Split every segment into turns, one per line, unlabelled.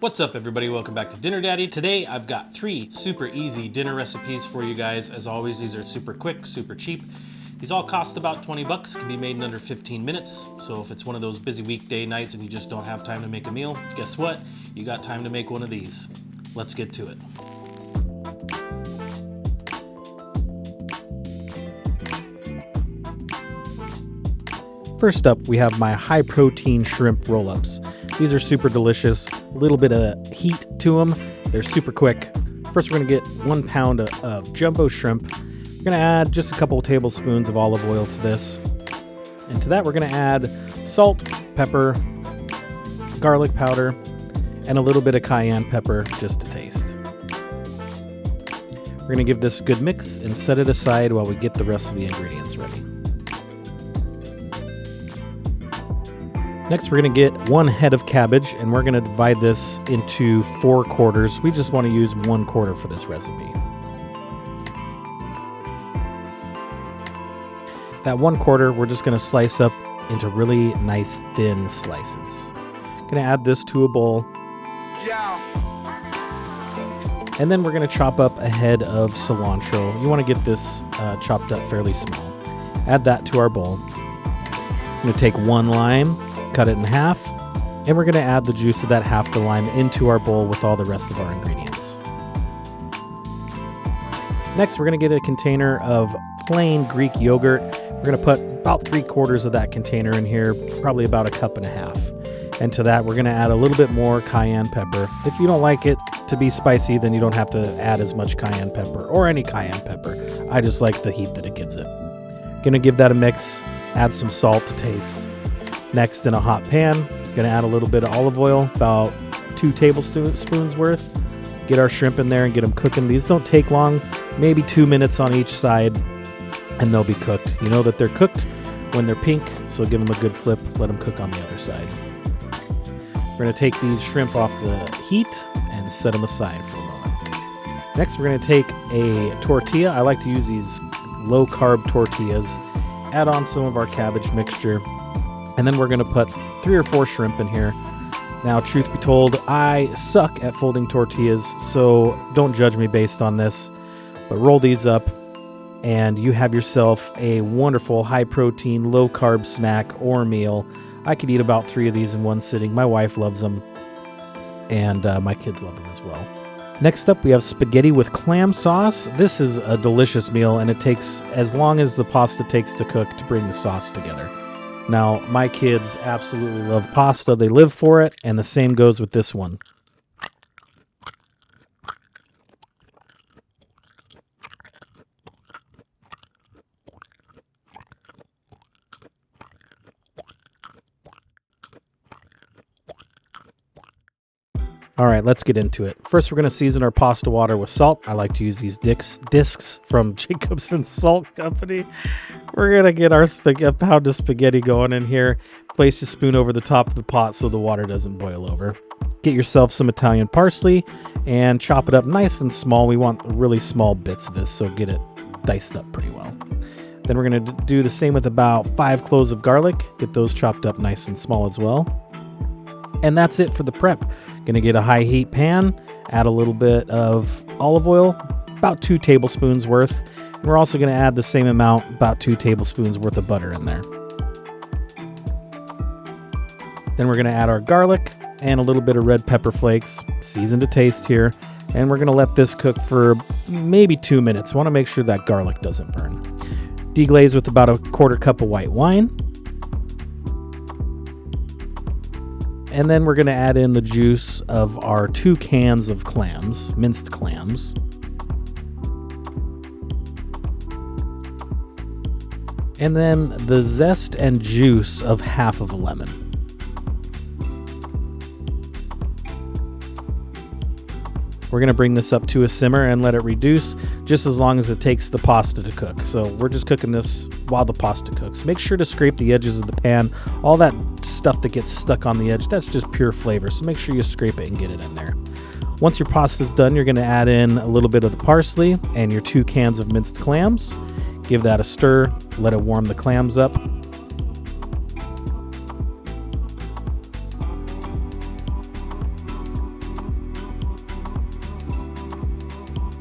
What's up everybody, welcome back to Dinner Daddy. Today I've got 3 super easy dinner recipes for you guys. As always, these are super quick, super cheap. These all cost about 20 bucks, can be made in under 15 minutes. So if it's one of those busy weekday nights and you just don't have time to make a meal, guess what? You got time to make one of these. Let's get to it. First up, we have my high protein shrimp roll-ups. These are super delicious, a little bit of heat to them. They're super quick. First, we're gonna get 1 pound of jumbo shrimp. We're gonna add just a couple of tablespoons of olive oil to this. And to that, we're gonna add salt, pepper, garlic powder, and a little bit of cayenne pepper just to taste. We're gonna give this a good mix and set it aside while we get the rest of the ingredients ready. Next, we're going to get 1 head of cabbage, and we're going to divide this into 4 quarters. We just want to use 1 quarter for this recipe. That 1 quarter, we're just going to slice up into really nice thin slices. Going to add this to a bowl. Yeah. And then we're going to chop up a head of cilantro. You want to get this chopped up fairly small. Add that to our bowl. I'm going to take 1 lime. Cut it in half, and we're going to add the juice of that half the lime into our bowl with all the rest of our ingredients. Next, we're going to get a container of plain Greek yogurt. We're going to put about 3/4 of that container in here, probably about 1.5 cups. And to that, we're going to add a little bit more cayenne pepper. If you don't like it to be spicy, then you don't have to add as much cayenne pepper or any cayenne pepper. I just like the heat that it gives it. Going to give that a mix, add some salt to taste. Next, in a hot pan, gonna add a little bit of olive oil, about 2 tablespoons worth. Get our shrimp in there and get them cooking. These don't take long, maybe 2 minutes on each side, and they'll be cooked. You know that they're cooked when they're pink, so give them a good flip, let them cook on the other side. We're gonna take these shrimp off the heat and set them aside for a moment. Next, we're gonna take a tortilla. I like to use these low-carb tortillas. Add on some of our cabbage mixture. And then we're going to put 3 or 4 shrimp in here. Now, truth be told, I suck at folding tortillas, so don't judge me based on this. But roll these up, and you have yourself a wonderful high-protein, low-carb snack or meal. I could eat about 3 of these in one sitting. My wife loves them, and my kids love them as well. Next up, we have spaghetti with clam sauce. This is a delicious meal, and it takes as long as the pasta takes to cook to bring the sauce together. Now, my kids absolutely love pasta. They live for it, and the same goes with this one. All right, let's get into it. First, we're going to season our pasta water with salt. I like to use these discs from Jacobs and Salt Company. We're going to get our a pound of spaghetti going in here. Place your spoon over the top of the pot so the water doesn't boil over. Get yourself some Italian parsley and chop it up nice and small. We want really small bits of this, so get it diced up pretty well. Then we're going to do the same with about 5 cloves of garlic. Get those chopped up nice and small as well. And that's it for the prep. Gonna get a high heat pan, add a little bit of olive oil, about 2 tablespoons worth. And we're also gonna add the same amount, about 2 tablespoons worth of butter in there. Then we're gonna add our garlic and a little bit of red pepper flakes, seasoned to taste here. And we're gonna let this cook for maybe 2 minutes. Wanna make sure that garlic doesn't burn. Deglaze with about 1/4 cup of white wine. And then we're going to add in the juice of our 2 cans of clams, minced clams. And then the zest and juice of half of a lemon. We're going to bring this up to a simmer and let it reduce just as long as it takes the pasta to cook. So we're just cooking this while the pasta cooks. Make sure to scrape the edges of the pan. All that stuff that gets stuck on the edge, that's just pure flavor. So make sure you scrape it and get it in there. Once your pasta's done, you're going to add in a little bit of the parsley and your 2 cans of minced clams. Give that a stir, let it warm the clams up.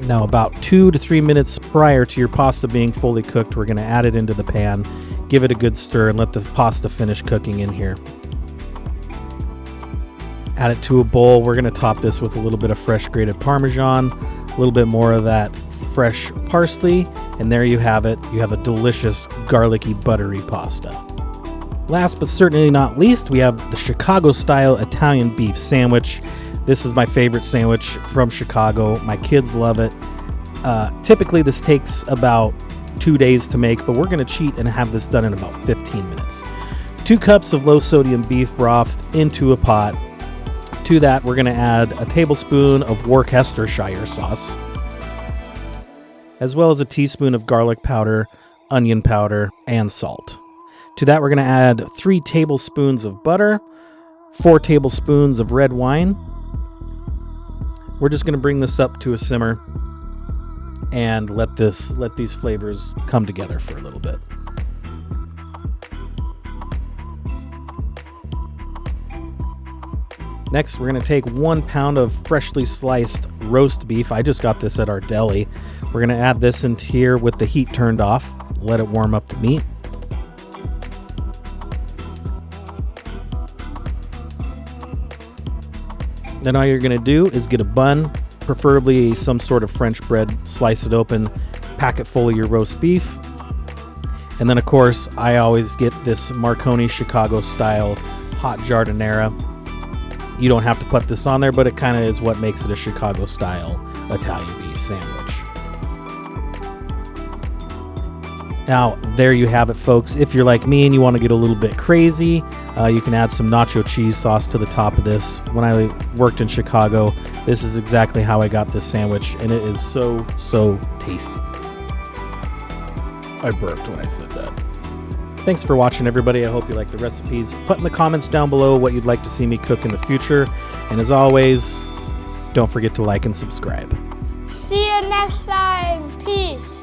Now, about 2 to 3 minutes prior to your pasta being fully cooked, we're going to add it into the pan, give it a good stir, and let the pasta finish cooking in here. Add it to a bowl. We're going to top this with a little bit of fresh grated Parmesan, a little bit more of that fresh parsley, and there you have it. You have a delicious garlicky buttery pasta. Last but certainly not least, we have the Chicago-style Italian beef sandwich. This is my favorite sandwich from Chicago. My kids love it. Typically, this takes about 2 days to make, but we're going to cheat and have this done in about 15 minutes. 2 cups of low-sodium beef broth into a pot. To that, we're going to add a tablespoon of Worcestershire sauce, as well as a teaspoon of garlic powder, onion powder, and salt. To that, we're going to add 3 tablespoons of butter, 4 tablespoons of red wine. We're just going to bring this up to a simmer and let these flavors come together for a little bit. Next, we're going to take 1 pound of freshly sliced roast beef. I just got this at our deli. We're going to add this into here with the heat turned off. Let it warm up the meat. Then all you're going to do is get a bun, preferably some sort of French bread, slice it open, pack it full of your roast beef. And then, of course, I always get this Marconi Chicago-style hot giardiniera. You don't have to put this on there, but it kind of is what makes it a Chicago-style Italian beef sandwich. Now, there you have it, folks. If you're like me and you want to get a little bit crazy, you can add some nacho cheese sauce to the top of this. When I worked in Chicago, this is exactly how I got this sandwich, and it is so tasty. I burped when I said that. Thanks for watching, everybody. I hope you like the recipes. Put in the comments down below what you'd like to see me cook in the future. And as always, don't forget to like and subscribe.
See you next time. Peace.